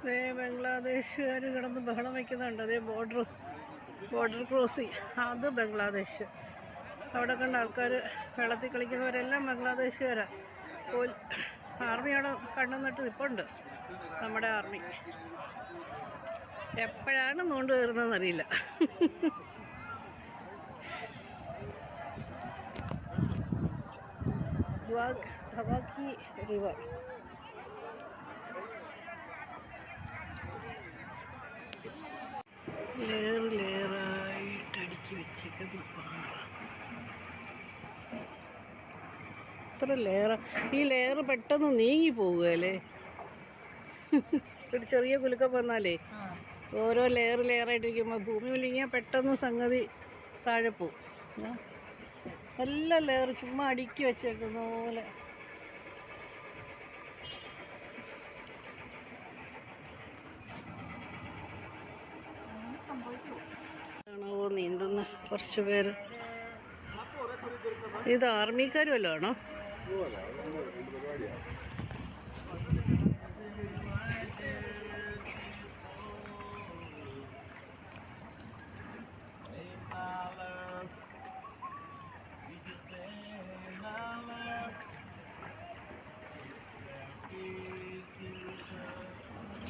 ബംഗ്ലാദേശുകാർ കിടന്ന് ബഹളം വയ്ക്കുന്നുണ്ട്. അതേ ബോർഡർ ക്രോസിങ്, അത് ബംഗ്ലാദേശ്. അവിടെ കണ്ട ആൾക്കാർ വെള്ളത്തിൽ കളിക്കുന്നവരെല്ലാം ബംഗ്ലാദേശുകാരാണ്. ആർമി അവിടെ കണ്ണുനട്ട് നിൽപ്പുണ്ട്. നമ്മുടെ ആർമി എപ്പോഴാണ് നോണ്ട് കയറുന്നതെന്നറിയില്ല. ധവാക്കി റിവർ. ലെയറായിട്ട് അടുക്കി വെച്ചേക്കുന്ന പാറ. ഇത്ര ഈ ലെയർ പെട്ടെന്ന് നീങ്ങി പോവുകയല്ലേ. ഒരു ചെറിയ കുലുക്കം വന്നാലേ ഓരോ ലെയറായിട്ടിരിക്കുമ്പോൾ ഭൂമി കുലുങ്ങിയാൽ പെട്ടെന്ന് സംഗതി താഴെ പോവും. എല്ലാ ലെയർ ചുമ്മാ അടുക്കി വെച്ചേക്കുന്ന പോലെ. ആണോ നീന്തുന്ന കുറച്ച് പേര്. ഇത് ആർമിക്കാരും വല്ലതും ആണോ?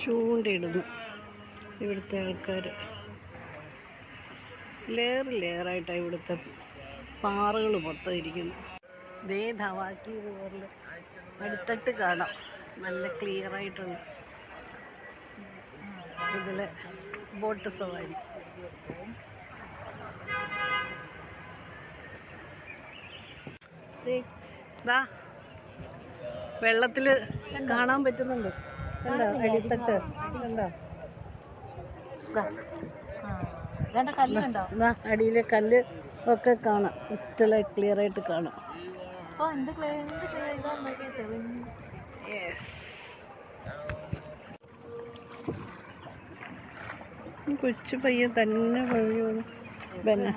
ചൂണ്ടയിടുന്നു ഇവിടുത്തെ ആൾക്കാർ. ലെയറായിട്ടാണ് ഇവിടുത്തെ പാറകൾ മൊത്തം ഇരിക്കുന്നു. ദേ ധവാക്കി റിവറിൽ അടുത്തിട്ട് കാണാം, നല്ല ക്ലിയറായിട്ടുണ്ട്. ഇതിൽ ബോട്ട് സവാരി. ദാ വെള്ളത്തിൽ കാണാൻ പറ്റുന്നുണ്ട്. കണ്ടോ അടിത്തട്ട്? കണ്ടോ അടിയിലെ കല്ല് ഒക്കെ കാണാം. ക്രിസ്റ്റലായിട്ട് ക്ലിയറായിട്ട് കാണാം. കൊച്ചു പയ്യൻ തന്നെ കഴിയുന്നു. പിന്നെ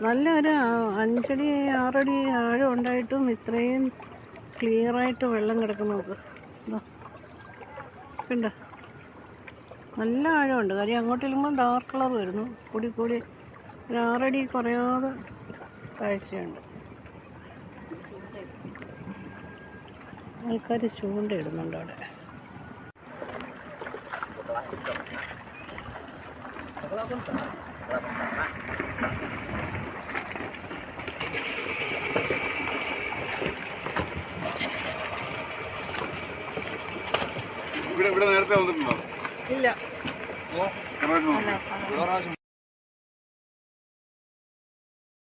നല്ല ഒരു 5 അടി 6 അടി ആഴം ഉണ്ടായിട്ടും ഇത്രയും ക്ലിയറായിട്ട് വെള്ളം കിടക്കുന്നു. നോക്ക്, കണ്ടോ നല്ല ആഴമുണ്ട്. കാര്യം അങ്ങോട്ട് ചെല്ലുമ്പോൾ ഡാർക്ക് കളർ വരുന്നു. കൂടി ഒരു 6 അടി കുറയാതെ താഴ്ചയുണ്ട്. ആൾക്കാർ ചൂണ്ടയിടുന്നുണ്ട് അവിടെ. ഇവിടെ നേരത്തെ വന്നിട്ടുണ്ടോ? ഇല്ല.